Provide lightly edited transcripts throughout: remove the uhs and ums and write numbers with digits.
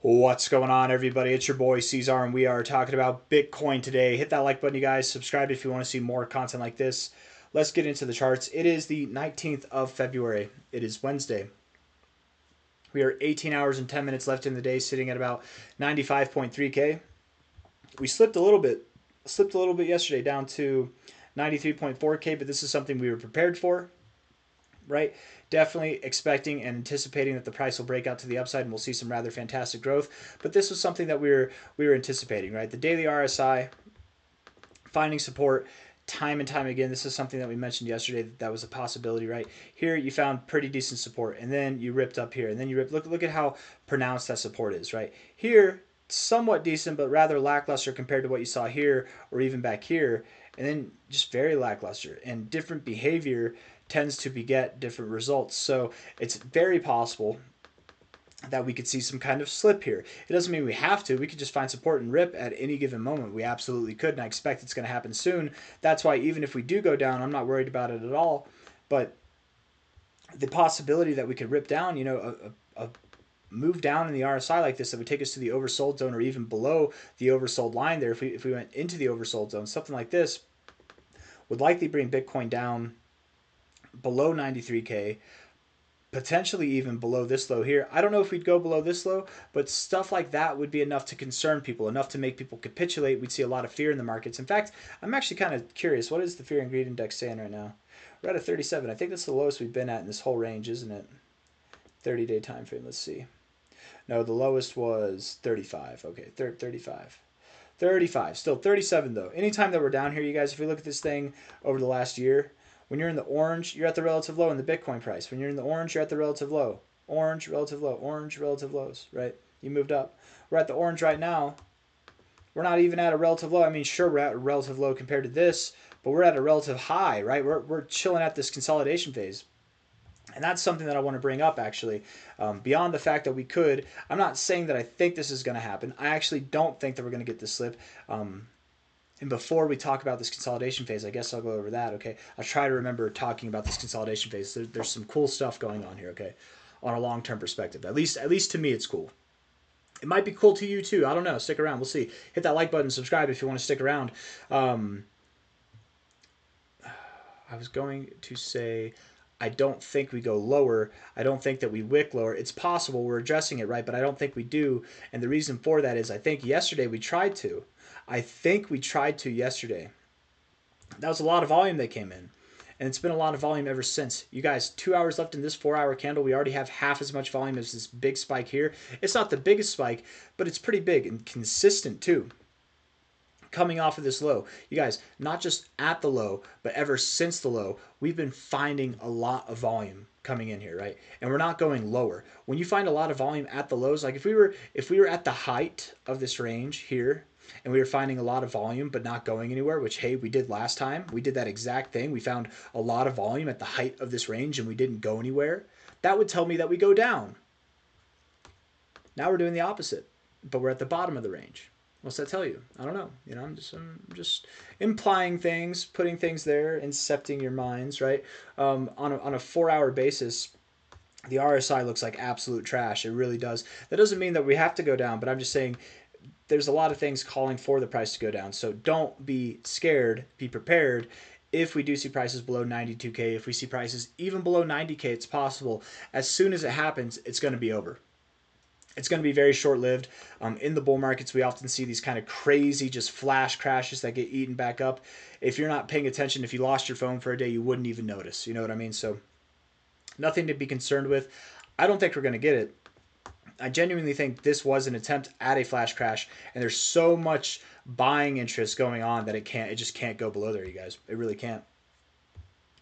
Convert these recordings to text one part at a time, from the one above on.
What's going on, everybody? It's your boy C-Zar, and we are talking about Bitcoin today. Hit that like button, you guys. Subscribe if you want to see more content like this. Let's get into the charts. It is the 19th of February. It is Wednesday. We are 18 hours and 10 minutes left in the day, sitting at about 95.3K. We slipped a little bit yesterday down to 93.4K, but this is something we were prepared for, right? Definitely expecting and anticipating that the price will break out to the upside and we'll see some rather fantastic growth. But this was something that we were anticipating, right? The daily RSI finding support time and time again. This is something that we mentioned yesterday that was a possibility, right? Here you found pretty decent support, and then you ripped up here, and then you ripped. Look at how pronounced that support is, right? Here, somewhat decent, but rather lackluster compared to what you saw here or even back here, and then just very lackluster. And different behavior tends to beget different results. So it's very possible that we could see some kind of slip here. It doesn't mean we have to. We could just find support and rip at any given moment. We absolutely could, and I expect it's going to happen soon. That's why even if we do go down, I'm not worried about it at all. But the possibility that we could rip down, a move down in the RSI like this that would take us to the oversold zone or even below the oversold line there, if we went into the oversold zone, something like this would likely bring Bitcoin down below 93K, potentially even below this low here. I don't know if we'd go below this low, but stuff like that would be enough to concern people, enough to make people capitulate. We'd see a lot of fear in the markets. In fact, I'm actually kind of curious. What is the fear and greed index saying right now? We're at a 37. I think that's the lowest we've been at in this whole range, isn't it? 30-day time frame. Let's see. No, the lowest was 35. Okay, 35. 35. Still 37 though. Anytime that we're down here, you guys, if we look at this thing over the last year, when you're in the orange, you're at the relative low in the Bitcoin price. When you're in the orange, you're at the relative low. Orange, relative low. Orange, relative lows, right? You moved up. We're at the orange right now. We're not even at a relative low. I mean, sure, we're at a relative low compared to this, but we're at a relative high, right? We're chilling at this consolidation phase. And that's something that I want to bring up, actually. Beyond the fact that we could, I'm not saying that I think this is going to happen. I actually don't think that we're going to get this slip. And before we talk about this consolidation phase, I guess I'll go over that, okay? I'll try to remember talking about this consolidation phase. There's some cool stuff going on here, okay? On a long-term perspective. At least to me, it's cool. It might be cool to you, too. I don't know. Stick around. We'll see. Hit that like button. Subscribe if you want to stick around. I was going to say, I don't think we go lower. I don't think that we wick lower. It's possible. We're addressing it, right? But I don't think we do. And the reason for that is I think yesterday we tried to. Yesterday. That was a lot of volume that came in. And it's been a lot of volume ever since. You guys, 2 hours left in this 4-hour candle. We already have half as much volume as this big spike here. It's not the biggest spike, but it's pretty big and consistent too. Coming off of this low. You guys, not just at the low, but ever since the low, we've been finding a lot of volume coming in here, right? And we're not going lower. When you find a lot of volume at the lows, like if we were at the height of this range here, and we were finding a lot of volume but not going anywhere, which, hey, we did last time. We did that exact thing. We found a lot of volume at the height of this range and we didn't go anywhere. That would tell me that we go down. Now we're doing the opposite, but we're at the bottom of the range. What's that tell you? I don't know. I'm just implying things, putting things there, incepting your minds, right? On a 4-hour basis, the RSI looks like absolute trash. It really does. That doesn't mean that we have to go down, but I'm just saying there's a lot of things calling for the price to go down. So don't be scared. Be prepared. If we do see prices below 92K, if we see prices even below 90K, it's possible. As soon as it happens, it's going to be over. It's going to be very short-lived. In the bull markets, we often see these kind of crazy just flash crashes that get eaten back up. If you're not paying attention, if you lost your phone for a day, you wouldn't even notice. You know what I mean? So nothing to be concerned with. I don't think we're going to get it. I genuinely think this was an attempt at a flash crash, and there's so much buying interest going on that it just can't go below there, you guys. It really can't.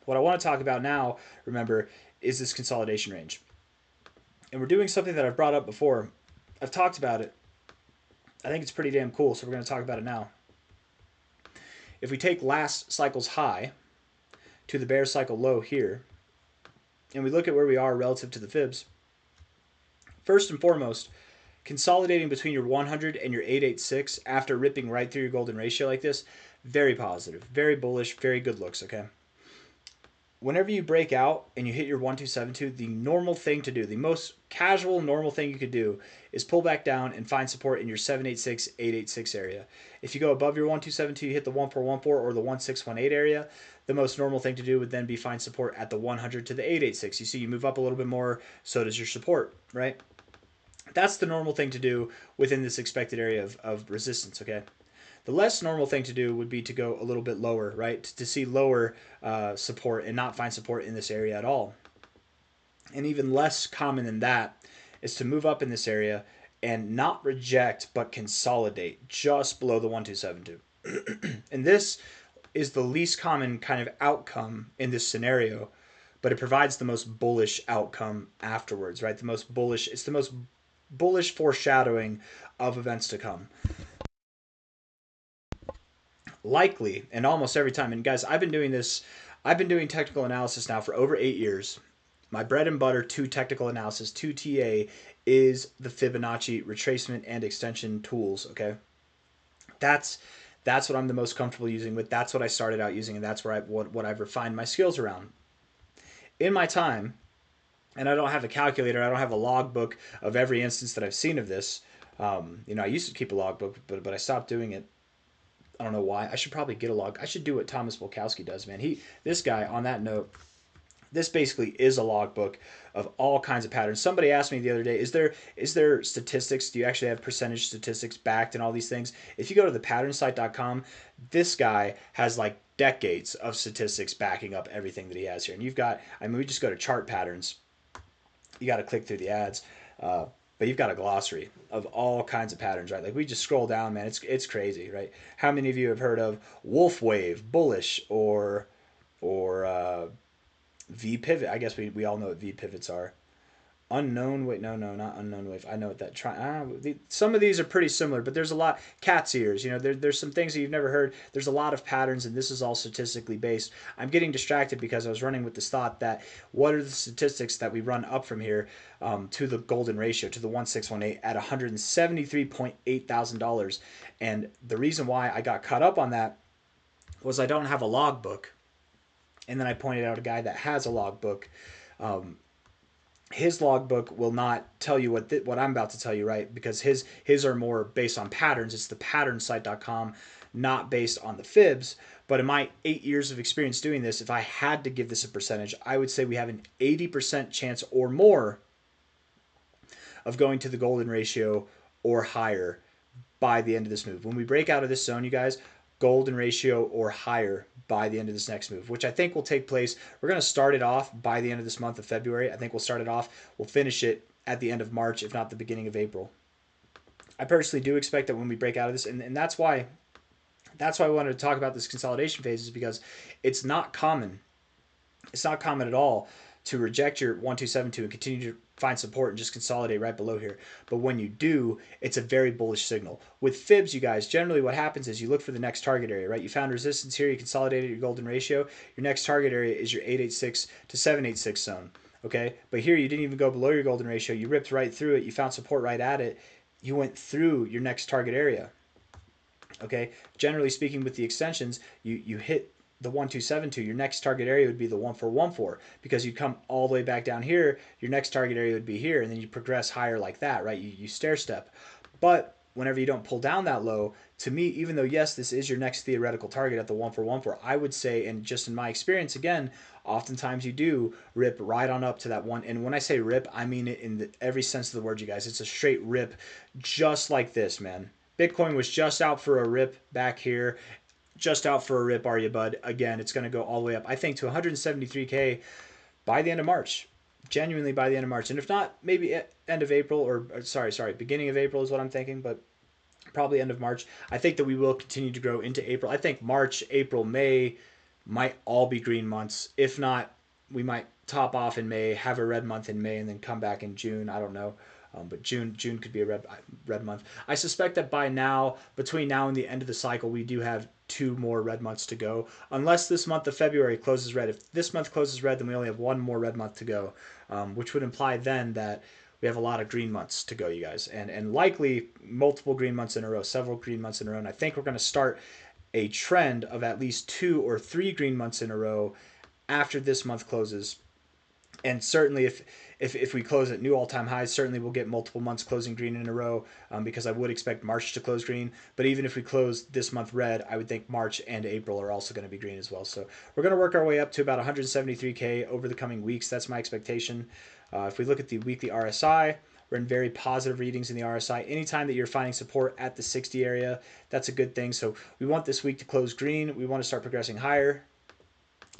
What I want to talk about now, remember, is this consolidation range. And we're doing something that I've brought up before. I've talked about it. I think it's pretty damn cool, so we're going to talk about it now. If we take last cycle's high to the bear cycle low here, and we look at where we are relative to the fibs, first and foremost, consolidating between your 100 and your 886 after ripping right through your golden ratio like this, very positive, very bullish, very good looks, okay? whenever you break out and you hit your 1272, the normal thing to do, the most casual normal thing you could do, is pull back down and find support in your 786, 886 area. If you go above your 1272, you hit the 1414 or the 1618 area. The most normal thing to do would then be find support at the 100 to the 886. You see, you move up a little bit more, so does your support, right? That's the normal thing to do within this expected area of resistance, okay? The less normal thing to do would be to go a little bit lower, right? To see lower support and not find support in this area at all. And even less common than that is to move up in this area and not reject but consolidate just below the 1272. And this is the least common kind of outcome in this scenario, but it provides the most bullish outcome afterwards, right? It's the most bullish foreshadowing of events to come. Likely, and almost every time, and guys, I've been doing technical analysis now for over 8 years. My bread and butter to technical analysis, to TA, is the Fibonacci retracement and extension tools, okay? That's what I'm the most comfortable using with. That's what I started out using, and that's where what I've refined my skills around. In my time, and I don't have a calculator, I don't have a logbook of every instance that I've seen of this. I used to keep a logbook, but I stopped doing it. I don't know why. I should probably get a log. I should do what Thomas Volkowski does, man. This guy, on that note, this basically is a logbook of all kinds of patterns. Somebody asked me the other day, is there statistics? Do you actually have percentage statistics backed and all these things? If you go to the patternsite.com, this guy has like decades of statistics backing up everything that he has here. And we just go to chart patterns. You got to click through the ads. But you've got a glossary of all kinds of patterns, right? Like we just scroll down, man. It's crazy, right? How many of you have heard of wolf wave, bullish, or V pivot? I guess we all know what V pivots are. Unknown wave, no, not unknown wave. I know what that some of these are pretty similar, but there's a lot. Cat's ears, there's some things that you've never heard. There's a lot of patterns, and this is all statistically based. I'm getting distracted because I was running with this thought that what are the statistics that we run up from here to the golden ratio, to the 1618 at $173.8 thousand. And the reason why I got caught up on that was I don't have a logbook, and then I pointed out a guy that has a logbook. His logbook will not tell you what I'm about to tell you, right? Because his are more based on patterns. It's the patternsite.com, not based on the fibs. But in my 8 years of experience doing this, if I had to give this a percentage, I would say we have an 80% chance or more of going to the golden ratio or higher by the end of this move. When we break out of this zone, you guys, golden ratio or higher by the end of this next move, which I think will take place. We're going to start it off by the end of this month of February. I think we'll start it off. We'll finish it at the end of March, if not the beginning of April. I personally do expect that when we break out of this, and that's why I wanted to talk about this consolidation phase, is because it's not common. It's not common at all to reject your 1272 and continue to find support and just consolidate right below here. But when you do, it's a very bullish signal. With fibs, you guys, generally what happens is you look for the next target area, right? You found resistance here, you consolidated your golden ratio. Your next target area is your 886 to 786 zone, okay? But here you didn't even go below your golden ratio. You ripped right through it. You found support right at it. You went through your next target area, okay? Generally speaking, with the extensions, you hit the 1272, your next target area would be the 1414, because you'd come all the way back down here, your next target area would be here, and then you progress higher like that, right? You stair step. But whenever you don't pull down that low, to me, even though yes, this is your next theoretical target at the 1414, I would say, and just in my experience, again, oftentimes you do rip right on up to that one. And when I say rip, I mean it in every sense of the word, you guys. It's a straight rip, just like this, man. Bitcoin was just out for a rip back here. Just out for a rip, are you, bud? Again, it's going to go all the way up, I think, to 173K by the end of March. Genuinely by the end of March. And if not, maybe end of April, or sorry, beginning of April is what I'm thinking, but probably end of March. I think that we will continue to grow into April. I think March, April, May might all be green months. If not, we might top off in May, have a red month in May, and then come back in June. I don't know. But June could be a red month. I suspect that by now, between now and the end of the cycle, we do have 2 more red months to go. Unless this month of February closes red. If this month closes red, then we only have 1 more red month to go, which would imply then that we have a lot of green months to go, you guys. And likely multiple green months in a row, several green months in a row. And I think we're going to start a trend of at least 2 or 3 green months in a row after this month closes. And certainly if we close at new all-time highs, certainly we'll get multiple months closing green in a row, because I would expect March to close green. But even if we close this month red, I would think March and April are also going to be green as well. So we're going to work our way up to about 173K over the coming weeks. That's my expectation. If we look at the weekly RSI, we're in very positive readings in the RSI. Anytime that you're finding support at the 60 area, that's a good thing. So we want this week to close green. We want to start progressing higher.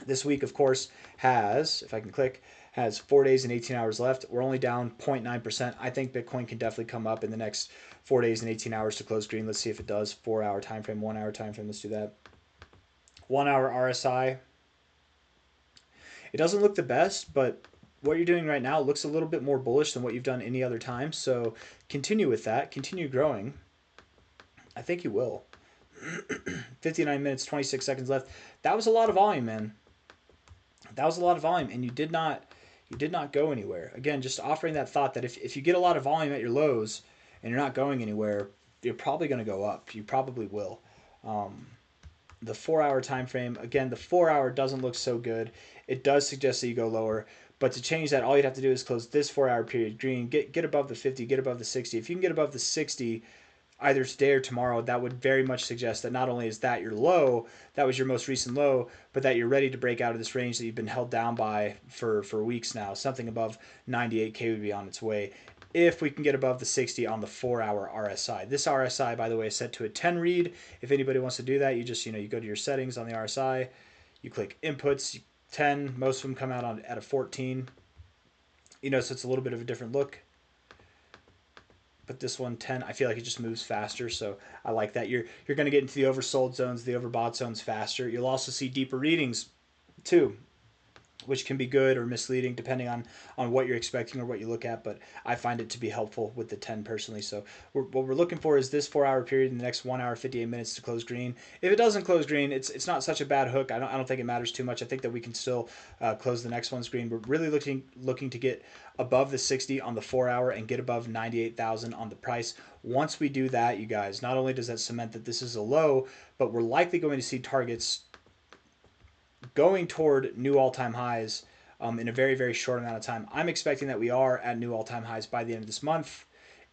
This week, of course, has, if I can click, has 4 days and 18 hours left. We're only down 0.9%. I think Bitcoin can definitely come up in the next 4 days and 18 hours to close green. Let's see if it does. 4-hour time frame, 1-hour time frame. Let's do that. 1-hour RSI. It doesn't look the best, but what you're doing right now looks a little bit more bullish than what you've done any other time. So continue with that. Continue growing. I think you will. 59 minutes, 26 seconds left. That was a lot of volume, man. That was a lot of volume, and you did not go anywhere. Again, just offering that thought that if you get a lot of volume at your lows and you're not going anywhere, you're probably going to go up. You probably will. The 4-hour time frame, again, the 4-hour doesn't look so good. It does suggest that you go lower, but to change that, all you'd have to do is close this 4-hour period green, get above the 50, get above the 60. If you can get above the 60 either today or tomorrow, that would very much suggest that not only is that your low, that was your most recent low, but that you're ready to break out of this range that you've been held down by for weeks now. Something above 98K would be on its way if we can get above the 60 on the 4-hour RSI. This RSI, by the way, is set to a 10 read. If anybody wants to do that, you just, you go to your settings on the RSI, you click inputs, 10, most of them come out at a 14. So it's a little bit of a different look. But this one, 10, I feel like it just moves faster, so I like that. You're going to get into the oversold zones, the overbought zones faster. You'll also see deeper readings, too, which can be good or misleading depending on what you're expecting or what you look at, but I find it to be helpful with the 10 personally. So what we're looking for is this 4-hour period in the next 1 hour, 58 minutes to close green. If it doesn't close green, it's not such a bad hook. I don't think it matters too much. I think that we can still close the next one's green. We're really looking to get above the 60 on the 4-hour and get above 98,000 on the price. Once we do that, you guys, not only does that cement that this is a low, but we're likely going to see targets going toward new all-time highs in a very, very short amount of time. I'm expecting that we are at new all-time highs by the end of this month,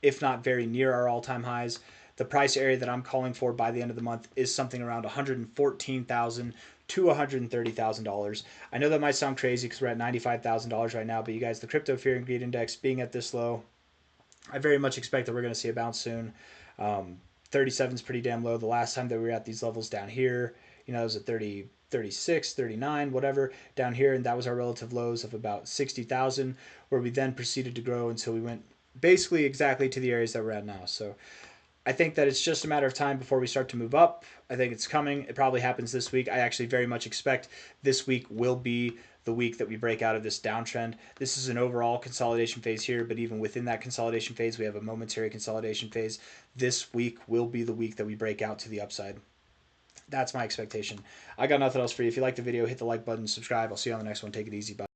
if not very near our all-time highs. The price area that I'm calling for by the end of the month is something around $114,000 to $130,000. I know that might sound crazy because we're at $95,000 right now, but you guys, the crypto fear and greed index being at this low, I very much expect that we're going to see a bounce soon. 37 is pretty damn low. The last time that we were at these levels down here, it was at 30, 36, 39, whatever, down here, and that was our relative lows of about 60,000, where we then proceeded to grow until we went basically exactly to the areas that we're at now. So I think that it's just a matter of time before we start to move up. I think it's coming. It probably happens this week. I actually very much expect this week will be the week that we break out of this downtrend. This is an overall consolidation phase here, but even within that consolidation phase, we have a momentary consolidation phase. This week will be the week that we break out to the upside. That's my expectation. I got nothing else for you. If you like the video, hit the like button, subscribe. I'll see you on the next one. Take it easy. Bye.